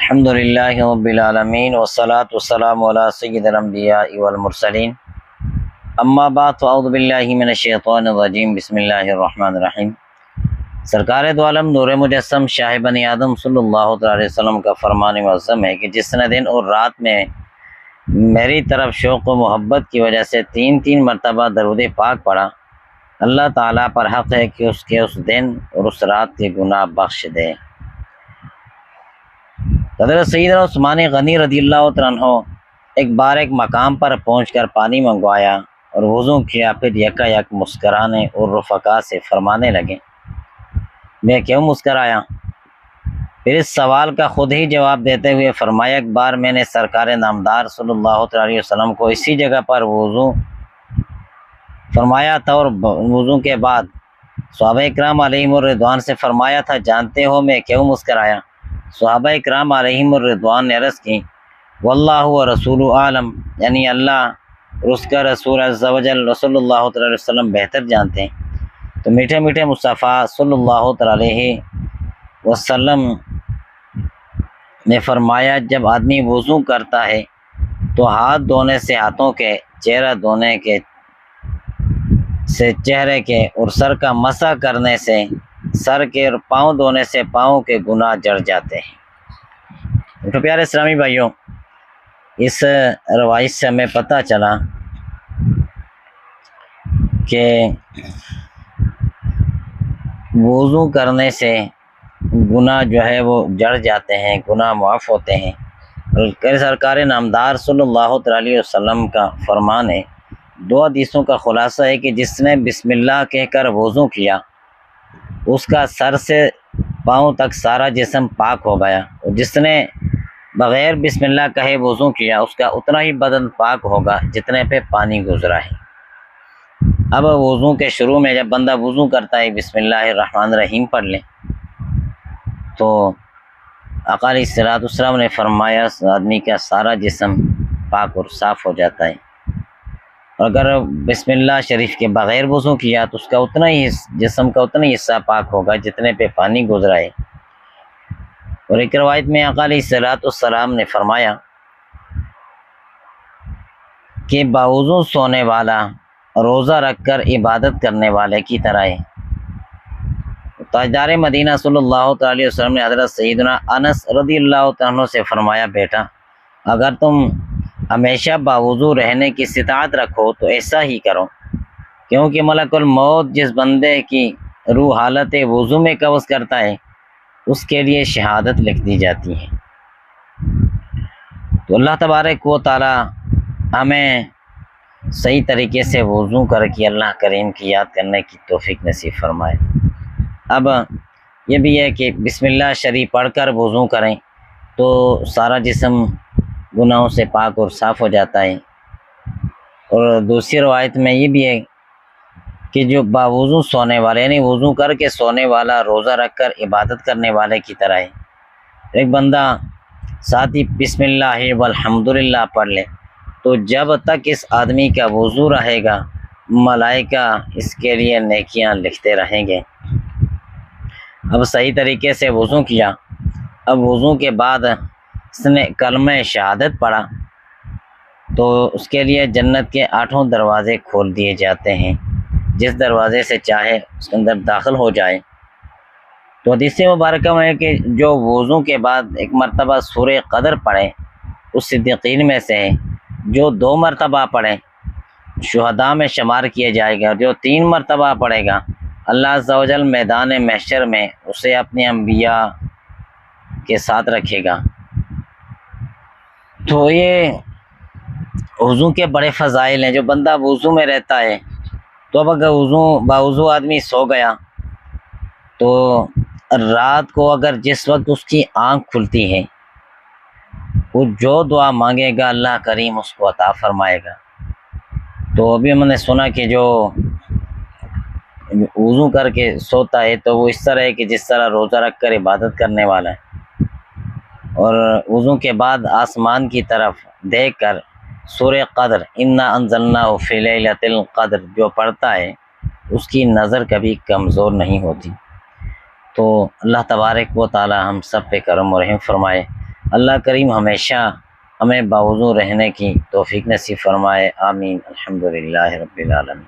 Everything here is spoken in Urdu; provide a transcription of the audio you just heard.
الحمد للہ رب العالمین والصلاة والسلام علی سید الانبیاء والمرسلین اما بعد فاعوذ باللہ من الشیطان الرجیم بسم اللہ الرحمن الرحیم۔ سرکار دو عالم نور مجسم شاہ بنی آدم صلی اللہ تعالی علیہ وسلم کا فرمان معظم ہے کہ جس نے دن اور رات میں میری طرف شوق و محبت کی وجہ سے تین مرتبہ درود پاک پڑھا، اللہ تعالیٰ پر حق ہے کہ اس کے اس دن اور اس رات کے گناہ بخش دے۔ حضرت سیدنا عثمان غنی رضی اللہ تعالیٰ عنہ ایک بار ایک مقام پر پہنچ کر پانی منگوایا اور وضو کیا، پھر یکا یک مسکرانے اور رفقا سے فرمانے لگے، میں کیوں مسکرایا؟ پھر اس سوال کا خود ہی جواب دیتے ہوئے فرمایا، ایک بار میں نے سرکار نامدار صلی اللہ علیہ وسلم کو اسی جگہ پر وضو فرمایا تھا اور وضو کے بعد صحابہ اکرام علیہم الرضوان سے فرمایا تھا، جانتے ہو میں کیوں مسکرایا؟ صحابہ اکرام علیہم الرضوان نے عرض کی، واللہ و رسول عالم، یعنی اللہ اور اس کا رسول عز و جل صلی اللہ علیہ وسلم بہتر جانتے ہیں۔ تو میٹھے میٹھے مصطفیٰ صلی اللہ علیہ وسلم نے فرمایا، جب آدمی وضو کرتا ہے تو ہاتھ دھونے سے ہاتھوں کے، چہرہ دھونے کے سے چہرے کے اور سر کا مسح کرنے سے سر کے اور پاؤں دھونے سے پاؤں کے گناہ جڑ جاتے ہیں۔ تو پیارے اسلامی بھائیوں، اس روایت سے ہمیں پتہ چلا کہ وضو کرنے سے گناہ جو ہے وہ جڑ جاتے ہیں، گناہ معاف ہوتے ہیں۔ اور سرکار نامدار صلی اللہ علیہ وسلم کا فرمان ہے، دو حدیثوں کا خلاصہ ہے کہ جس نے بسم اللہ کہہ کر وضو کیا اس کا سر سے پاؤں تک سارا جسم پاک ہو گیا، اور جس نے بغیر بسم اللہ کہے وضو کیا اس کا اتنا ہی بدن پاک ہوگا جتنے پہ پانی گزرا ہے۔ اب وضو کے شروع میں جب بندہ وضو کرتا ہے بسم اللہ الرحمن الرحیم پڑھ لے تو آقا علیہ الصلوۃ والسلام نے فرمایا آدمی کا سارا جسم پاک اور صاف ہو جاتا ہے، اور اگر بسم اللہ شریف کے بغیر وضو کیا تو اس کا اتنا ہی جسم کا اتنا ہی حصہ پاک ہوگا جتنے پہ پانی گزرا ہے۔ اور ایک روایت میں آقا علیہ الصلوۃ والسلام نے فرمایا کہ باوضو سونے والا روزہ رکھ کر عبادت کرنے والے کی طرح ہے۔ تاجدار مدینہ صلی اللہ علیہ وسلم نے حضرت سیدنا انس رضی اللہ عنہ سے فرمایا، بیٹا اگر تم ہمیشہ باوضو رہنے کی استطاعت رکھو تو ایسا ہی کرو، کیونکہ ملک الموت جس بندے کی روح حالت وضو میں قبض کرتا ہے اس کے لیے شہادت لکھ دی جاتی ہے۔ تو اللہ تبارک و تعالی ہمیں صحیح طریقے سے وضو کر کے اللہ کریم کی یاد کرنے کی توفیق نصیب فرمائے۔ اب یہ بھی ہے کہ بسم اللہ شریف پڑھ کر وضو کریں تو سارا جسم گناہوں سے پاک اور صاف ہو جاتا ہے۔ اور دوسری روایت میں یہ بھی ہے کہ جو باوضو سونے والے، یعنی وضو کر کے سونے والا روزہ رکھ کر عبادت کرنے والے کی طرح ہے۔ ایک بندہ ساتھ ہی بسم اللہ والحمدللہ پڑھ لے تو جب تک اس آدمی کا وضو رہے گا ملائکہ اس کے لیے نیکیاں لکھتے رہیں گے۔ اب صحیح طریقے سے وضو کیا، اب وضو کے بعد اس نے کلمہ شہادت پڑھا تو اس کے لیے جنت کے 8 دروازے کھول دیے جاتے ہیں، جس دروازے سے چاہے اس کے اندر داخل ہو جائے۔ تو حدیث مبارکہ میں ہے کہ جو وضو کے بعد ایک مرتبہ سورہ قدر پڑھے اس صدیقین میں سے ہے، جو 2 مرتبہ پڑھے شہداء میں شمار کیا جائے گا، جو 3 مرتبہ پڑھے گا اللہ عز و جل میدان محشر میں اسے اپنے انبیاء کے ساتھ رکھے گا۔ تو یہ وضو کے بڑے فضائل ہیں۔ جو بندہ وضو میں رہتا ہے تو اب اگر باوضو آدمی سو گیا تو رات کو اگر جس وقت اس کی آنکھ کھلتی ہے وہ جو دعا مانگے گا اللہ کریم اس کو عطا فرمائے گا۔ تو ابھی ہم نے سنا کہ جو وضو کر کے سوتا ہے تو وہ اس طرح ہے کہ جس طرح روزہ رکھ کر عبادت کرنے والا ہے، اور وضو کے بعد آسمان کی طرف دیکھ کر سورہ قدر انا انزلناہ فی لیلۃ القدر جو پڑھتا ہے اس کی نظر کبھی کمزور نہیں ہوتی۔ تو اللہ تبارک و تعالی ہم سب پہ کرم و رحم فرمائے۔ اللہ کریم ہمیشہ ہمیں باوضو رہنے کی توفیق نصیب فرمائے، آمین، الحمدللہ رب العالمین۔